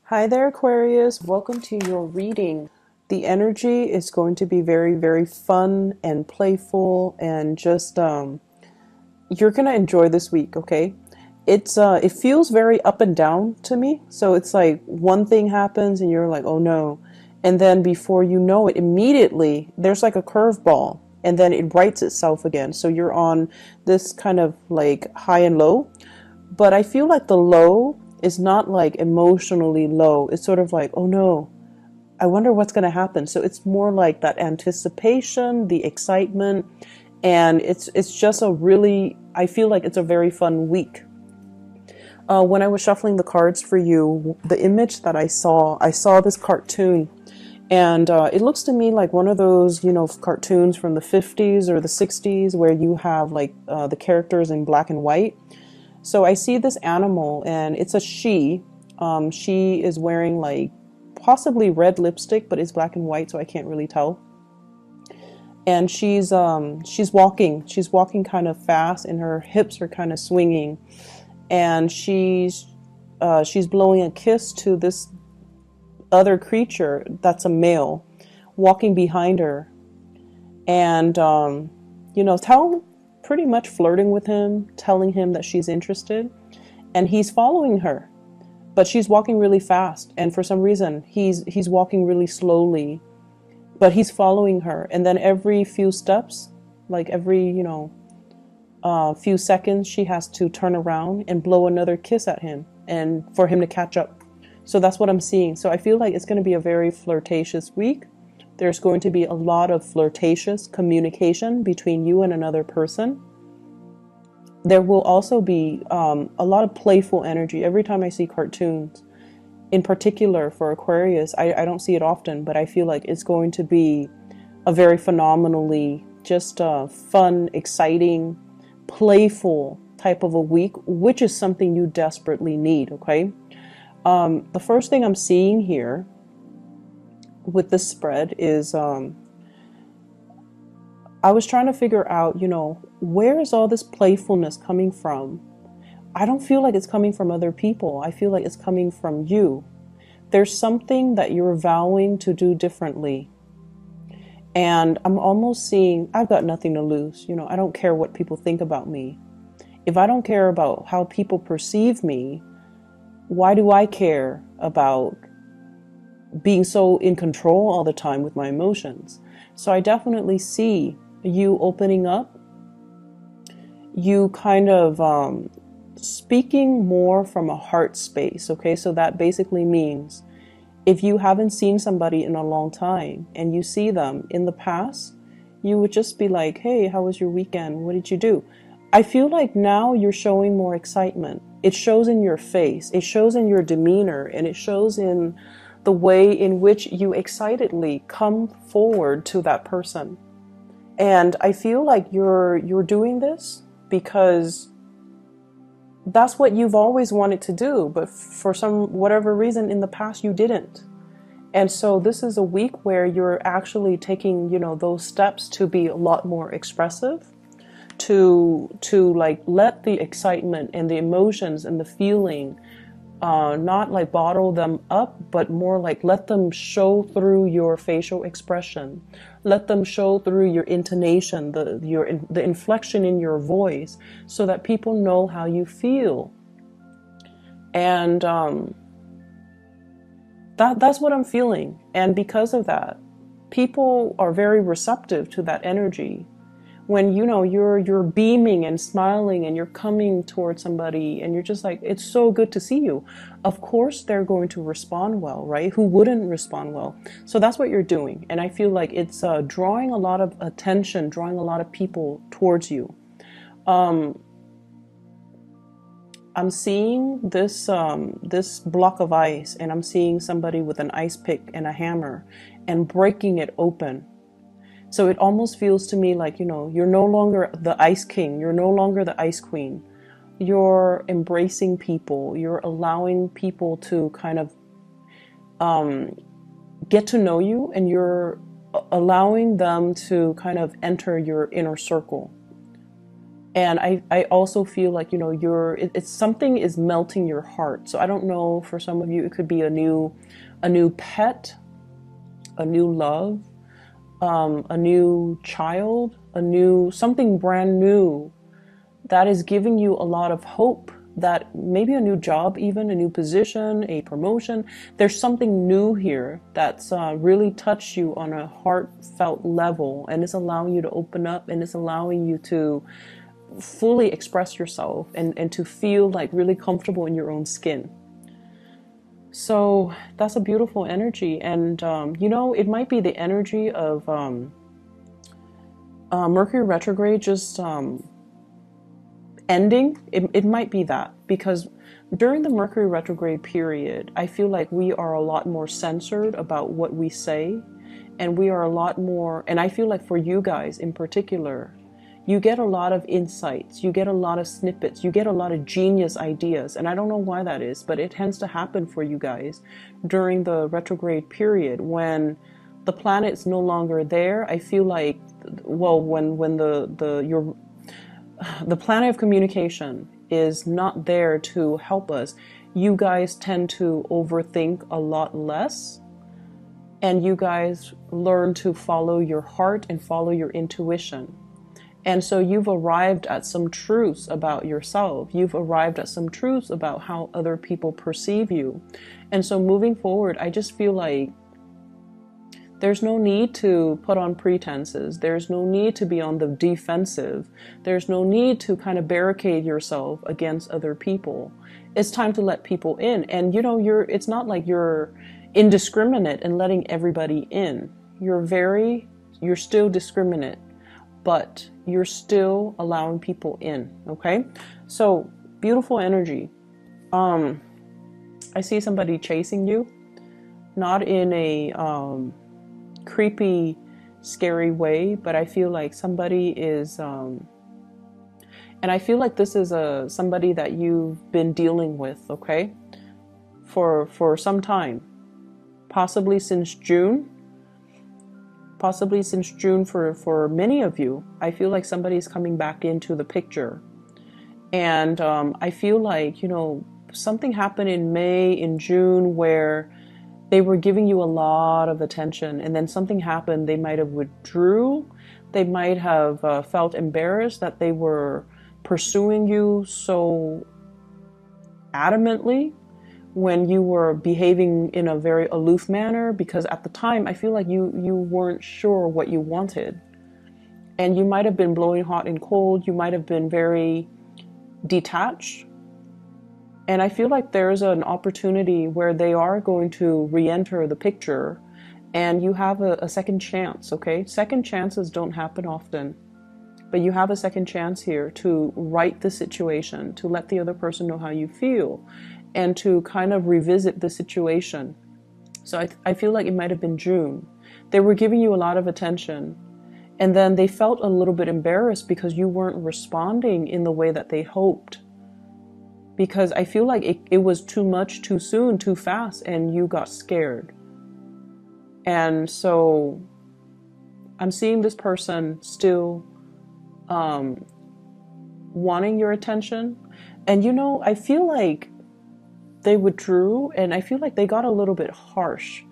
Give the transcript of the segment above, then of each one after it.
Hi there, Aquarius. Welcome to your reading. The energy is going to be very, very fun and playful, and just you're gonna enjoy this week. Okay, it feels very up and down to me. So it's like one thing happens, and you're like, oh no, and then before you know it, immediately there's like a curveball, and then it rights itself again. So you're on this kind of like high and low. But I feel like the low is not like emotionally low. It's sort of like, oh no, I wonder what's going to happen. So it's more like that anticipation, the excitement, and it's just a really, I feel like it's a very fun week. When I was shuffling the cards for you, the image that I saw this cartoon, and it looks to me like one of those, cartoons from the 50s or the 60s where you have like the characters in black and white. So I see this animal, and it's a she. She is wearing like possibly red lipstick, but it's black and white, so I can't really tell. And she's walking. She's walking kind of fast, and her hips are kind of swinging. And she's blowing a kiss to this other creature that's a male, walking behind her, and tell pretty much flirting with him, telling him that she's interested, and he's following her, but she's walking really fast, and for some reason he's walking really slowly, but he's following her, and then every few steps, like every few seconds, she has to turn around and blow another kiss at him, and for him to catch up. So that's what I'm seeing. So I feel like it's going to be a very flirtatious week. There's going to be a lot of flirtatious communication between you and another person. There will also be a lot of playful energy. Every time I see cartoons, in particular for Aquarius, I don't see it often, but I feel like it's going to be a very phenomenally just fun, exciting, playful type of a week, which is something you desperately need, okay? The first thing I'm seeing here with this spread is I was trying to figure out, where is all this playfulness coming from? I don't feel like it's coming from other people. I feel like it's coming from you. There's something that you're vowing to do differently. And I'm almost seeing, I've got nothing to lose. I don't care what people think about me. If I don't care about how people perceive me, why do I care about being so in control all the time with my emotions? So I definitely see you opening up, you kind of speaking more from a heart space, okay? So that basically means if you haven't seen somebody in a long time and you see them in the past, you would just be like, hey, how was your weekend? What did you do? I feel like now you're showing more excitement. It shows in your face, it shows in your demeanor, and it shows in the way in which you excitedly come forward to that person. And I feel like you're doing this because that's what you've always wanted to do, but for some whatever reason in the past you didn't. And so this is a week where you're actually taking, those steps to be a lot more expressive, to like let the excitement and the emotions and the feeling not like bottle them up, but more like let them show through your facial expression. Let them show through your intonation, the inflection in your voice, so that people know how you feel. And that's what I'm feeling. And because of that, people are very receptive to that energy. When you're beaming and smiling and you're coming towards somebody and you're just like, it's so good to see you. Of course they're going to respond well, right? Who wouldn't respond well? So that's what you're doing. And I feel like it's drawing a lot of attention, drawing a lot of people towards you. I'm seeing this block of ice, and I'm seeing somebody with an ice pick and a hammer and breaking it open. So it almost feels to me like, you're no longer the ice king. You're no longer the ice queen. You're embracing people. You're allowing people to kind of get to know you, and you're allowing them to kind of enter your inner circle. And I also feel like, you know, it's something is melting your heart. So I don't know, for some of you, it could be a new pet, a new love, a new child, a new, something brand new that is giving you a lot of hope, that maybe a new job, even a new position, a promotion. There's something new here that's really touched you on a heartfelt level, and it's allowing you to open up, and it's allowing you to fully express yourself, and to feel like really comfortable in your own skin. So that's a beautiful energy. And you know, it might be the energy of Mercury retrograde just ending. It might be that, because during the Mercury retrograde period, I feel like we are a lot more censored about what we say, and we are a lot more, and I feel like for you guys in particular, you get a lot of insights, you get a lot of snippets, you get a lot of genius ideas. And I don't know why that is, but it tends to happen for you guys during the retrograde period when the planet's no longer there. I feel like, well, when the planet of communication is not there to help us, you guys tend to overthink a lot less, and you guys learn to follow your heart and follow your intuition. And so you've arrived at some truths about yourself. You've arrived at some truths about how other people perceive you. And so moving forward, I just feel like there's no need to put on pretenses. There's no need to be on the defensive. There's no need to kind of barricade yourself against other people. It's time to let people in. And you know, it's not like you're indiscriminate in letting everybody in. You're still discriminate, but you're still allowing people in. Okay? So beautiful energy. I see somebody chasing you, not in a creepy, scary way, but I feel like somebody is, and I feel like this is somebody that you've been dealing with, okay, for some time, possibly since June for many of you. I feel like somebody's coming back into the picture, and I feel like, you know, something happened in May, in June, where they were giving you a lot of attention, and then something happened. They might have withdrew. They might have felt embarrassed that they were pursuing you so adamantly when you were behaving in a very aloof manner, because at the time I feel like you weren't sure what you wanted, and you might have been blowing hot and cold. You might have been very detached. And I feel like there's an opportunity where they are going to re-enter the picture, and you have a second chance, okay? Second chances don't happen often, but you have a second chance here to right the situation, to let the other person know how you feel, and to kind of revisit the situation. So I feel like it might have been June. They were giving you a lot of attention, and then they felt a little bit embarrassed because you weren't responding in the way that they hoped. Because I feel like it was too much, too soon, too fast, and you got scared. And so I'm seeing this person still wanting your attention. And you know, I feel like they withdrew, and I feel like they got a little bit harsh.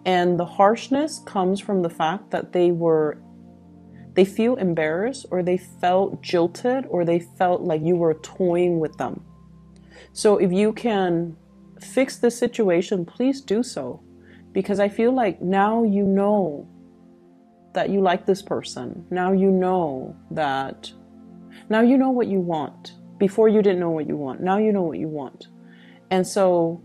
And the harshness comes from the fact that they feel embarrassed, or they felt jilted, or they felt like you were toying with them. So if you can fix the situation, please do so. Because I feel like now you know that you like this person. Now you know what you want. Before you didn't know what you want. Now you know what you want. And so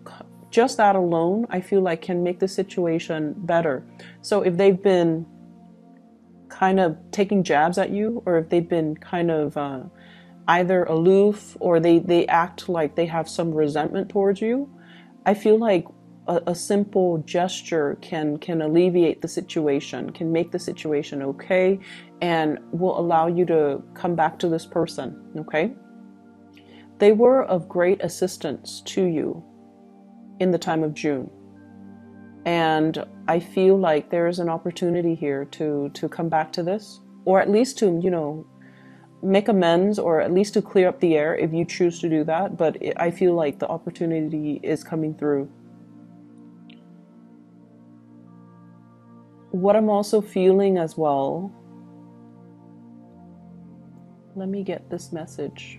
just that alone, I feel like, can make the situation better. So if they've been kind of taking jabs at you, or if they've been kind of either aloof, or they act like they have some resentment towards you, I feel like a simple gesture can alleviate the situation, can make the situation okay, and will allow you to come back to this person, okay? They were of great assistance to you in the time of June. And I feel like there is an opportunity here to come back to this, or at least to, you know, make amends, or at least to clear up the air if you choose to do that. But I feel like the opportunity is coming through. What I'm also feeling as well, let me get this message.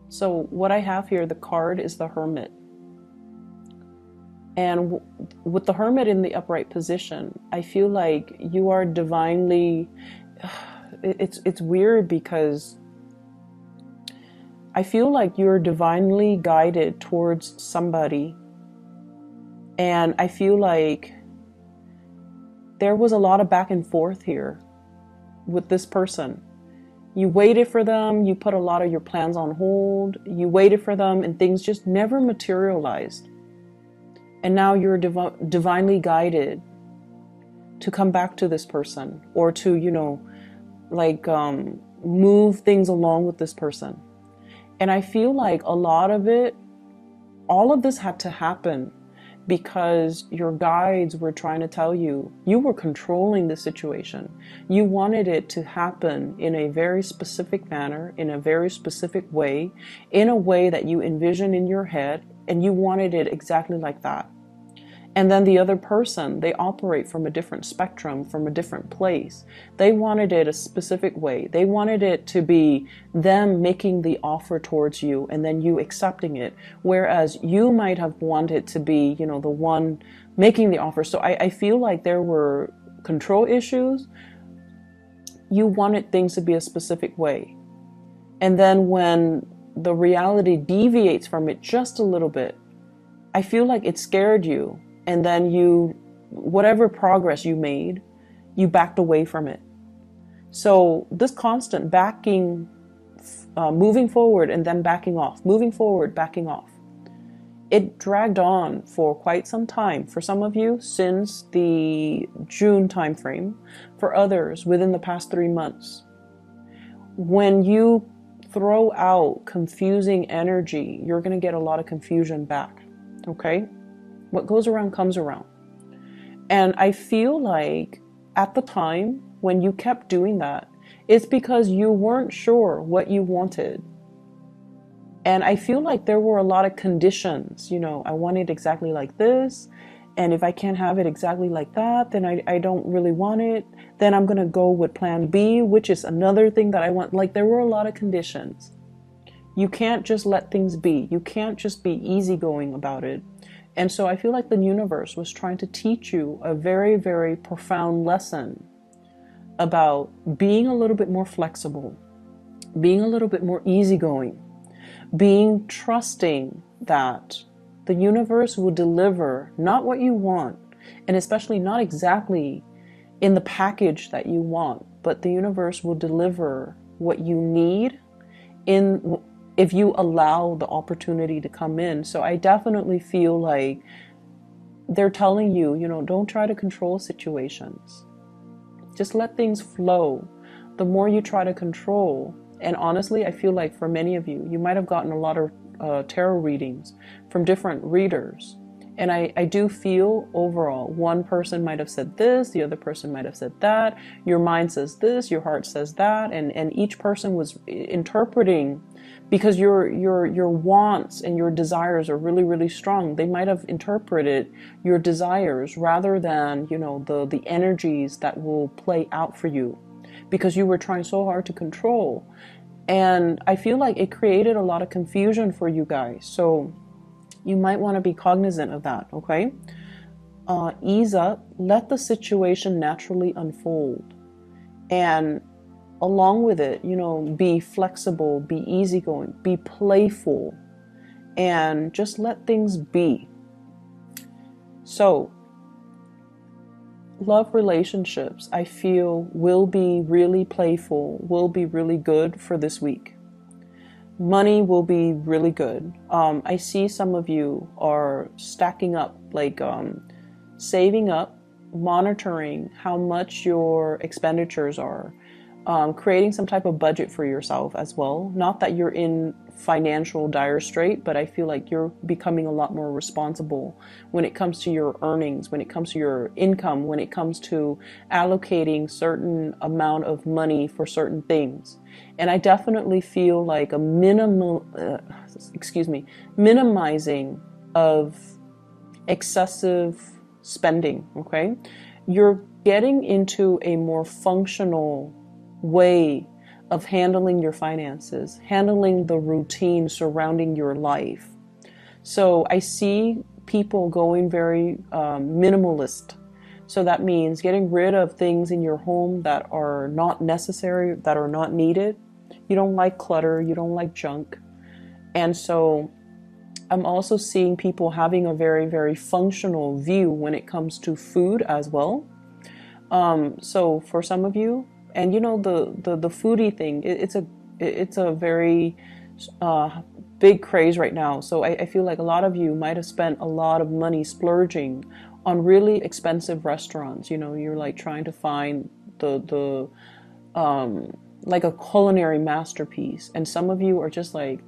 So what I have here, the card is the Hermit. And with the Hermit in the upright position, I feel like you are divinely, it's weird because I feel like you're divinely guided towards somebody. And I feel like there was a lot of back and forth here with this person. You waited for them, you put a lot of your plans on hold, you waited for them, and things just never materialized. And now you're divinely guided to come back to this person, or to, move things along with this person. And I feel like a lot of it, all of this had to happen because your guides were trying to tell you, you were controlling the situation. You wanted it to happen in a very specific manner, in a very specific way, in a way that you envision in your head, and you wanted it exactly like that. And then the other person, they operate from a different spectrum, from a different place. They wanted it a specific way. They wanted it to be them making the offer towards you and then you accepting it. Whereas you might have wanted to be, the one making the offer. So I feel like there were control issues. You wanted things to be a specific way. And then when the reality deviates from it just a little bit, I feel like it scared you. And then whatever progress you made, you backed away from it. So this constant backing, moving forward and then backing off, moving forward, backing off, it dragged on for quite some time. For some of you, since the June timeframe. For others, within the past 3 months. When you throw out confusing energy, you're going to get a lot of confusion back. Okay? What goes around comes around. And I feel like at the time when you kept doing that, it's because you weren't sure what you wanted. And I feel like there were a lot of conditions. I want it exactly like this. And if I can't have it exactly like that, then I don't really want it. Then I'm going to go with plan B, which is another thing that I want. Like, there were a lot of conditions. You can't just let things be. You can't just be easygoing about it. And so I feel like the universe was trying to teach you a very, very profound lesson about being a little bit more flexible, being a little bit more easygoing, being trusting that the universe will deliver not what you want, and especially not exactly in the package that you want, but the universe will deliver what you need if you allow the opportunity to come in. So I definitely feel like they're telling you, don't try to control situations. Just let things flow. The more you try to control, and honestly, I feel like for many of you, you might have gotten a lot of tarot readings from different readers. And I do feel overall, one person might have said this, the other person might have said that, your mind says this, your heart says that, and each person was interpreting, because your wants and your desires are really, really strong. They might have interpreted your desires rather than, the energies that will play out for you, because you were trying so hard to control. And I feel like it created a lot of confusion for you guys. So you might want to be cognizant of that, okay? Ease up, let the situation naturally unfold. And along with it, be flexible, be easygoing, be playful, and just let things be. So, love relationships, I feel, will be really playful, will be really good for this week. Money will be really good. I see some of you are stacking up, saving up, monitoring how much your expenditures are. creating some type of budget for yourself as well. Not that you're in financial dire strait, but I feel like you're becoming a lot more responsible when it comes to your earnings, when it comes to your income, when it comes to allocating certain amount of money for certain things. And I definitely feel like a minimizing of excessive spending. Okay, you're getting into a more functional way of handling your finances, handling the routine surrounding your life. So I see people going very minimalist. So that means getting rid of things in your home that are not necessary, that are not needed. You don't like clutter, you don't like junk. And so I'm also seeing people having a very, very functional view when it comes to food as well. So for some of you, and you know, the foodie thing, it's a very big craze right now. So I feel like a lot of you might have spent a lot of money splurging on really expensive restaurants. You know, you're like trying to find the like a culinary masterpiece. And some of you are just like,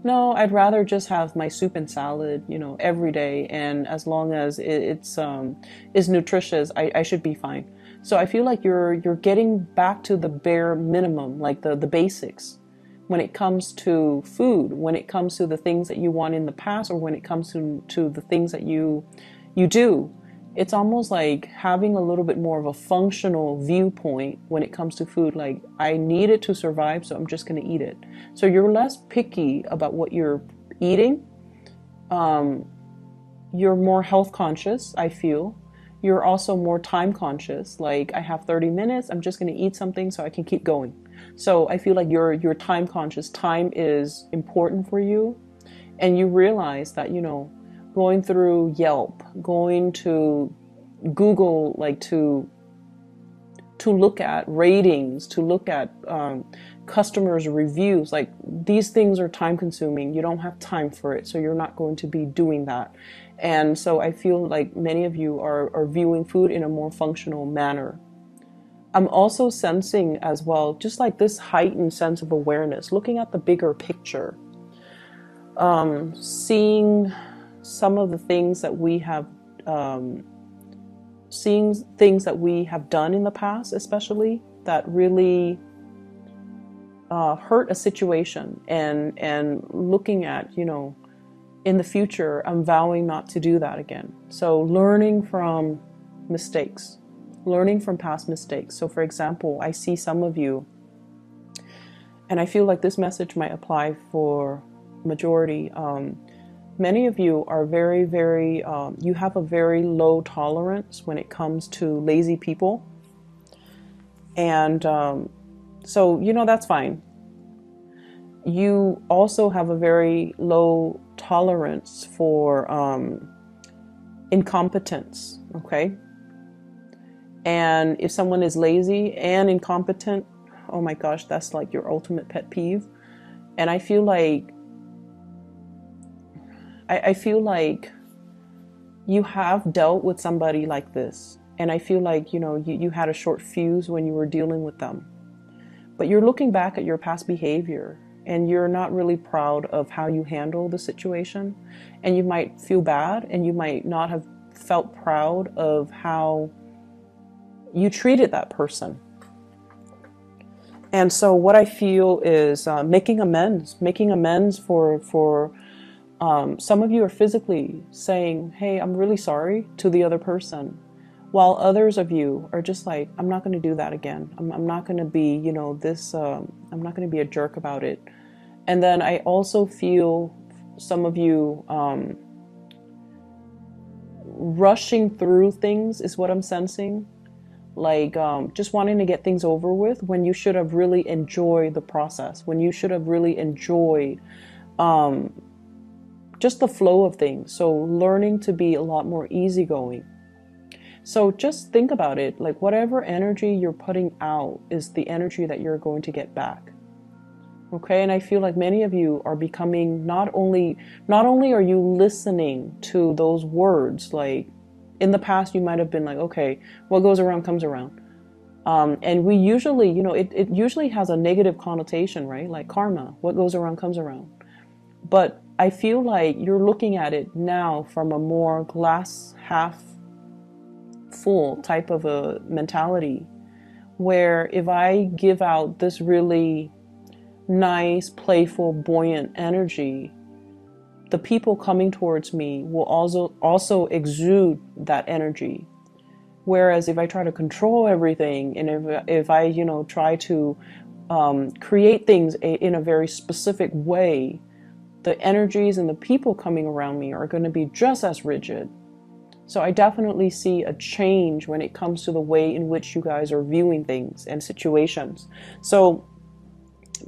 no, I'd rather just have my soup and salad, you know, every day. And as long as it's is nutritious, I should be fine. So I feel like you're getting back to the bare minimum, like the basics, when it comes to food, when it comes to the things that you want in the past, or when it comes to the things that you do. It's almost like having a little bit more of a functional viewpoint when it comes to food. Like, I need it to survive, so I'm just going to eat it. So you're less picky about what you're eating. You're more health conscious, I feel. You're also more time conscious. Like, I have 30 minutes, I'm just going to eat something so I can keep going. So I feel like you're time conscious. Time is important for you. And you realize that, you know, going through Yelp, going to Google, like to look at ratings, to look at customers' reviews, like these things are time consuming. You don't have time for it, so you're not going to be doing that. And so I feel like many of you are viewing food in a more functional manner. I'm also sensing as well, just like this heightened sense of awareness, looking at the bigger picture, seeing some of the things that we have, seeing things that we have done in the past, especially that really hurt a situation, and looking at, you know, in the future, I'm vowing not to do that again. So learning from mistakes, learning from past mistakes. So for example, I see some of you, and I feel like this message might apply for majority. Many of you are very, very, you have a very low tolerance when it comes to lazy people. And so, you know, that's fine. You also have a very low tolerance for incompetence, okay? And if someone is lazy and incompetent, oh my gosh, that's like your ultimate pet peeve. And I feel like I feel like you have dealt with somebody like this. And I feel like, you know, you had a short fuse when you were dealing with them. But you're looking back at your past behavior, and you're not really proud of how you handle the situation. And you might feel bad, and you might not have felt proud of how you treated that person. And so what I feel is making amends for some of you are physically saying, hey, I'm really sorry to the other person. While others of you are just like, I'm not going to do that again. I'm not going to be, you know, this, I'm not going to be a jerk about it. And then I also feel some of you rushing through things is what I'm sensing. Like just wanting to get things over with when you should have really enjoyed the process, when you should have really enjoyed just the flow of things. So learning to be a lot more easygoing. So just think about it, like whatever energy you're putting out is the energy that you're going to get back. Okay, and I feel like many of you are becoming not only are you listening to those words, like in the past you might have been like, okay, what goes around comes around. And we usually, it usually has a negative connotation, right? Like karma, what goes around comes around. But I feel like you're looking at it now from a more glass half full type of a mentality, where if I give out this really nice, playful, buoyant energy, the people coming towards me will also exude that energy. Whereas if I try to control everything, and if I try to create things in a very specific way, the energies and the people coming around me are going to be just as rigid. So I definitely see a change when it comes to the way in which you guys are viewing things and situations. So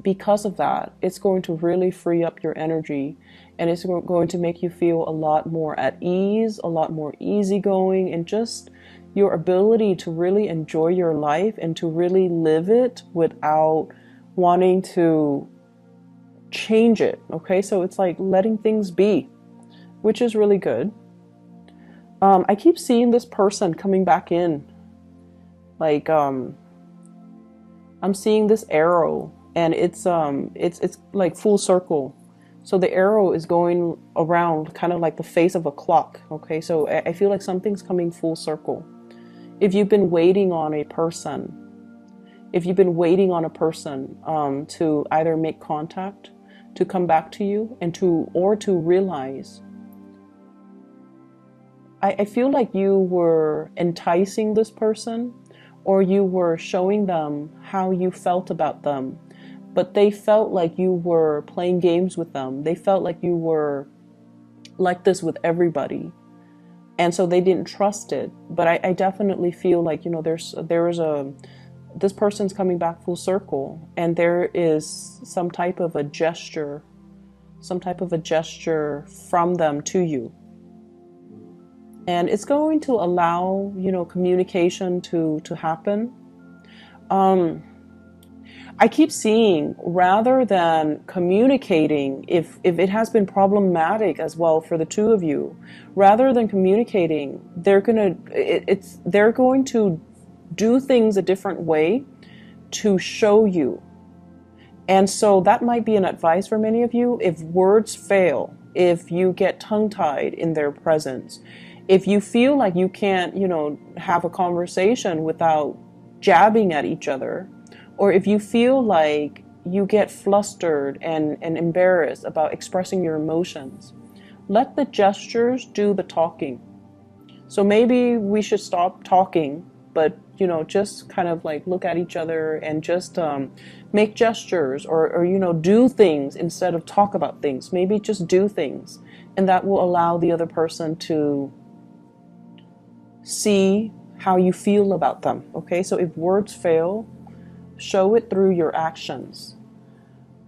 because of that, it's going to really free up your energy, and it's going to make you feel a lot more at ease, a lot more easygoing, and just your ability to really enjoy your life and to really live it without wanting to change it. Okay, so it's like letting things be, which is really good. I keep seeing this person coming back in, like I'm seeing this arrow, and it's like full circle. So the arrow is going around kind of like the face of a clock. Okay, so I feel like something's coming full circle. If you've been waiting on a person, to either make contact, to come back to you, and to realize, I feel like you were enticing this person, or you were showing them how you felt about them, but they felt like you were playing games with them. They felt like you were like this with everybody, and so they didn't trust it. But I definitely feel like this person's coming back full circle, and there is some type of a gesture from them to you. And it's going to allow, communication to happen. I keep seeing, rather than communicating, if it has been problematic as well for the two of you, rather than communicating, they're going to do things a different way to show you. And so that might be an advice for many of you. If words fail, if you get tongue-tied in their presence, if you feel like you can't, have a conversation without jabbing at each other, or if you feel like you get flustered and embarrassed about expressing your emotions, let the gestures do the talking. So maybe we should stop talking, but, just kind of like look at each other and just make gestures, or do things instead of talk about things. Maybe just do things, and that will allow the other person to see how you feel about them. Okay, so if words fail, show it through your actions.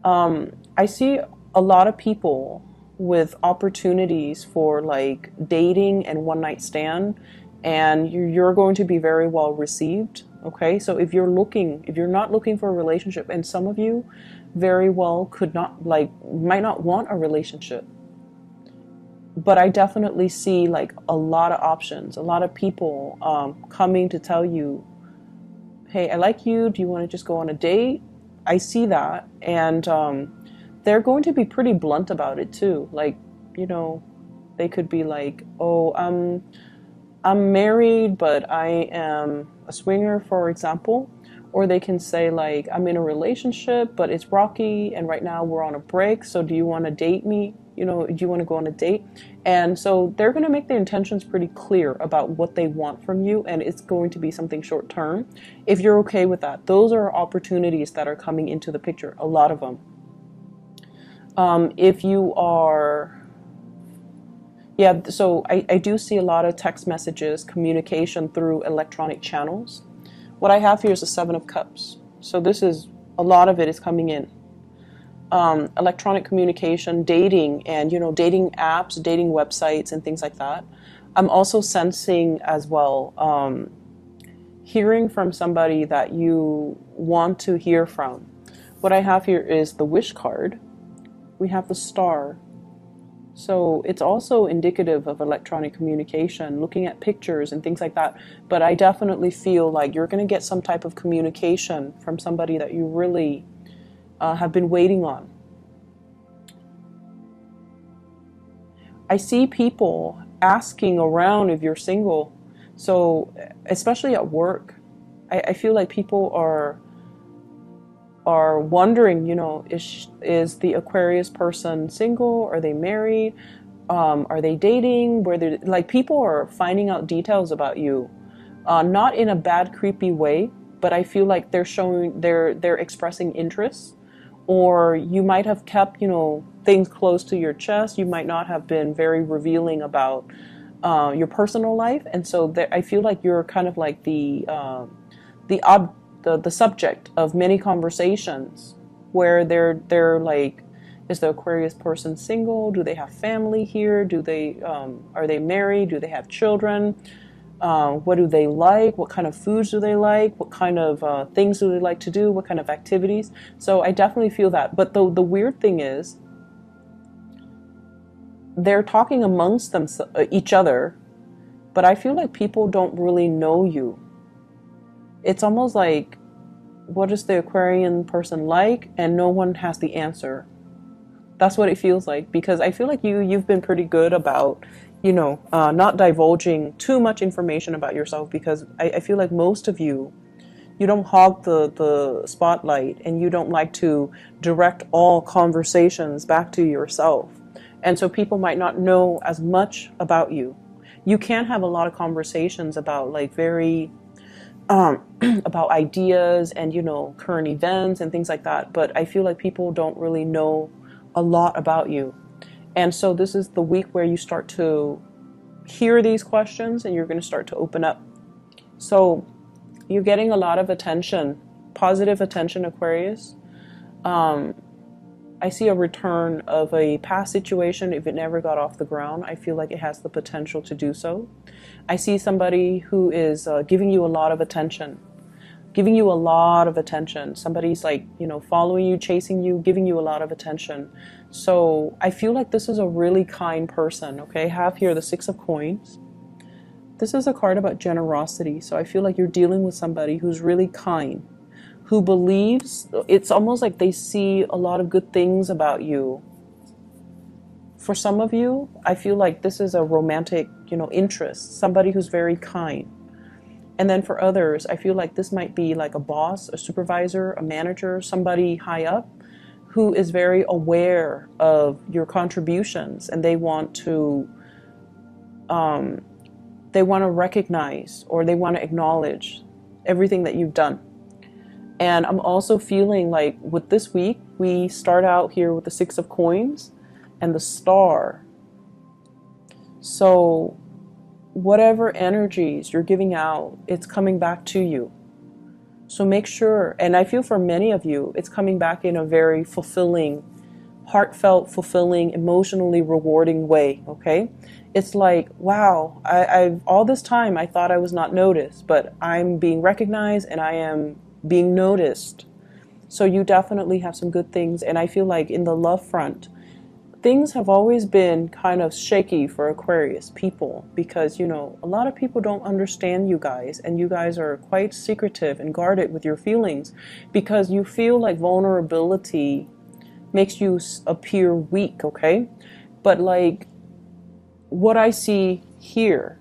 I see a lot of people with opportunities for like dating and one night stand, and you're going to be very well received. Okay, so if you're not looking for a relationship, and some of you very well might not want a relationship, but I definitely see like a lot of options, a lot of people coming to tell you, hey, I like you, do you want to just go on a date? I see that, and they're going to be pretty blunt about it too. Like, they could be like, oh, I'm married, but I am a swinger, for example. Or they can say like, I'm in a relationship, but it's rocky, and right now we're on a break, so do you want to date me? Do you want to go on a date? And so they're going to make their intentions pretty clear about what they want from you, and it's going to be something short term. If you're okay with that, those are opportunities that are coming into the picture, a lot of them. If you are... Yeah, so I do see a lot of text messages, communication through electronic channels. What I have here is the Seven of Cups. So a lot of it is coming in. Electronic communication, dating, and dating apps, dating websites, and things like that. I'm also sensing as well, hearing from somebody that you want to hear from. What I have here is the Wish card. We have the Star. So it's also indicative of electronic communication, looking at pictures and things like that. But I definitely feel like you're going to get some type of communication from somebody that you really have been waiting on. I see people asking around if you're single. So especially at work, I feel like people are wondering, you know, is the Aquarius person single? Are they married? Are they dating? Where they like people are finding out details about you, not in a bad, creepy way, but I feel like they're showing they're expressing interest, or you might have kept, you know, things close to your chest. You might not have been very revealing about your personal life, and so I feel like you're kind of like the the subject of many conversations where they're like, is the Aquarius person single? Do they have family here? Do they are they married? Do they have children? What do they like? What kind of foods do they like? What kind of things do they like to do? What kind of activities? So I definitely feel that. But the weird thing is, they're talking amongst them, each other, but I feel like people don't really know you. It's almost like, what is the Aquarian person like? And no one has the answer. That's what it feels like, because I feel like you've been pretty good about, you know, not divulging too much information about yourself, because I feel like most of you don't hog the spotlight, and you don't like to direct all conversations back to yourself. And so people might not know as much about you. You can have a lot of conversations about like very about ideas and, you know, current events and things like that, but I feel like people don't really know a lot about you. And so this is the week where you start to hear these questions and you're going to start to open up. So you're getting a lot of attention, positive attention, Aquarius. I see a return of a past situation. If it never got off the ground, I feel like it has the potential to do so. I see somebody who is giving you a lot of attention, giving you a lot of attention. Somebody's like, you know, following you, chasing you, giving you a lot of attention. So I feel like this is a really kind person, okay? I have here the Six of Coins. This is a card about generosity. So I feel like you're dealing with somebody who's really kind, who believes, it's almost like they see a lot of good things about you. For some of you, I feel like this is a romantic, you know, interest, somebody who's very kind. And then for others, I feel like this might be like a boss, a supervisor, a manager, somebody high up who is very aware of your contributions, and they want to recognize, or they want to acknowledge everything that you've done. And I'm also feeling like with this week, we start out here with the Six of Coins and the Star. So whatever energies you're giving out, it's coming back to you. So make sure, and I feel for many of you, it's coming back in a very fulfilling, heartfelt, fulfilling, emotionally rewarding way, okay? It's like, wow, I've all this time I thought I was not noticed, but I'm being recognized and I am being noticed. So you definitely have some good things. And I feel like in the love front, things have always been kind of shaky for Aquarius people, because, you know, a lot of people don't understand you guys, and you guys are quite secretive and guarded with your feelings, because you feel like vulnerability makes you appear weak, okay? But like, what I see here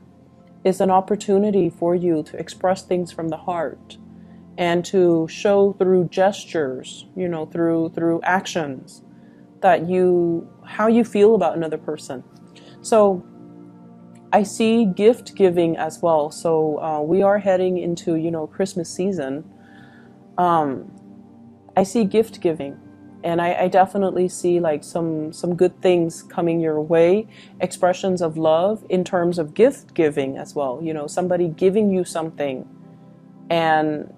is an opportunity for you to express things from the heart, and to show through gestures, you know, through actions, that how you feel about another person. So I see gift giving as well. So we are heading into, you know, Christmas season. I see gift giving, and I definitely see like some good things coming your way, expressions of love in terms of gift giving as well. You know, somebody giving you something, and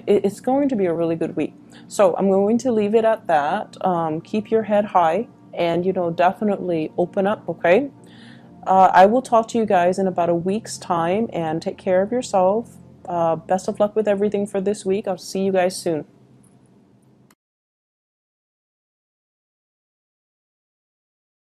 it's going to be a really good week. So I'm going to leave it at that. Keep your head high, and, you know, definitely open up, okay? I will talk to you guys in about a week's time, and take care of yourself. Best of luck with everything for this week. I'll see you guys soon.